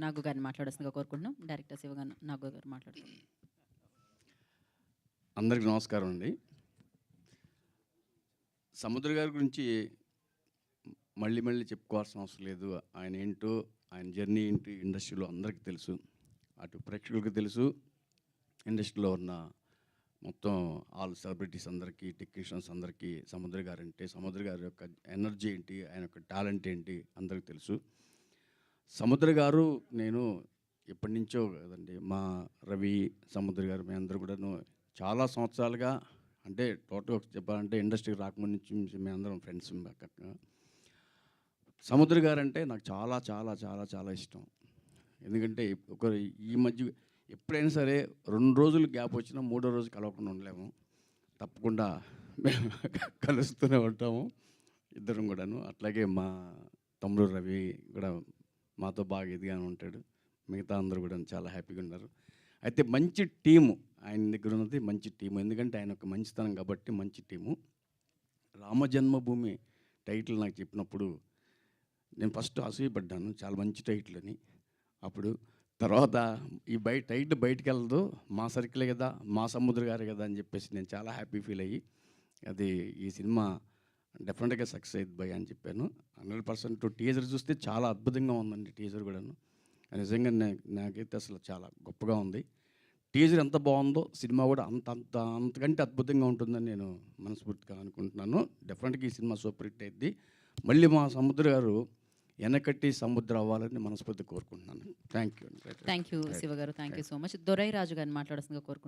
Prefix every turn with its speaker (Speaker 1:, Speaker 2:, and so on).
Speaker 1: నాగు గారిని మాట్లాడాల్సిందిగా కోరుకుంటున్నాం. డైరెక్టర్ శివ గారు, నాగు గారు మాట్లాడుతున్నారు.
Speaker 2: అందరికీ నమస్కారం అండి. సముద్ర గారి గురించి మళ్ళీ మళ్ళీ చెప్పుకోవాల్సిన అవసరం లేదు. ఆయన ఏంటో, ఆయన జర్నీ ఏంటి ఇండస్ట్రీలో అందరికీ తెలుసు. అటు ప్రేక్షకులకు తెలుసు, ఇండస్ట్రీలో ఉన్న మొత్తం ఆల్ సెలబ్రిటీస్ అందరికీ, టెక్నీషియన్స్ అందరికీ సముద్ర గారు అంటే, సముద్ర గారి యొక్క ఎనర్జీ ఏంటి, ఆయన యొక్క టాలెంట్ ఏంటి అందరికీ తెలుసు. సముద్ర గారు నేను ఎప్పటి నుంచో కదండి, మా రవి, సముద్ర గారు మేము అందరూ కూడాను చాలా సంవత్సరాలుగా, అంటే టోటల్గా చెప్పాలంటే ఇండస్ట్రీకి రాకముందు నుంచి మేము అందరం ఫ్రెండ్స్. సముద్ర గారు అంటే నాకు చాలా చాలా చాలా చాలా ఇష్టం. ఎందుకంటే ఈ మధ్య ఎప్పుడైనా సరే 2 రోజులు గ్యాప్ వచ్చినా 3వ రోజు కలవకుండా ఉండలేము. తప్పకుండా మేము కలుస్తూనే ఉంటాము ఇద్దరం కూడాను. అట్లాగే మా తమ్ముడు రవి కూడా మాతో బాగా ఎదిగానే ఉంటాడు. మిగతా అందరూ కూడా చాలా హ్యాపీగా ఉన్నారు. అయితే మంచి టీము ఆయన దగ్గర ఉన్నది, మంచి టీము. ఎందుకంటే ఆయన ఒక మంచితనం కాబట్టి మంచి టీము. రామజన్మభూమి టైటిల్ నాకు చెప్పినప్పుడు నేను ఫస్ట్ అసూయపడ్డాను, చాలా మంచి టైటిల్ అని. అప్పుడు తర్వాత ఈ టైటిల్ బయటికి వెళ్ళదు, మా సర్కిలే కదా, మా సముద్ర గారే కదా అని చెప్పేసి నేను చాలా హ్యాపీ ఫీల్ అయ్యి, అది ఈ సినిమా డెఫినెట్గా సక్సెస్ అయ్యింది భయ్ అని చెప్పాను. 100% టీజర్ చూస్తే చాలా అద్భుతంగా ఉందండి. టీజర్ కూడాను నిజంగా నాకైతే అసలు చాలా గొప్పగా ఉంది. టీజర్ ఎంత బాగుందో సినిమా కూడా అంతకంటే అద్భుతంగా ఉంటుందని నేను మనస్ఫూర్తిగా అనుకుంటున్నాను. డెఫినెట్గా ఈ సినిమా సూపర్ హిట్ అయింది. మళ్ళీ మా సముద్ర గారు వెనకట్టి సముద్ర అవ్వాలని మనస్ఫూర్తిగా కోరుకుంటున్నాను. Thank you.
Speaker 1: Thank you Shiva garu, thank you so much. Dorai Raju గారిని మాట్లాడాల్సిందిగా కోరుకుంటున్నాను.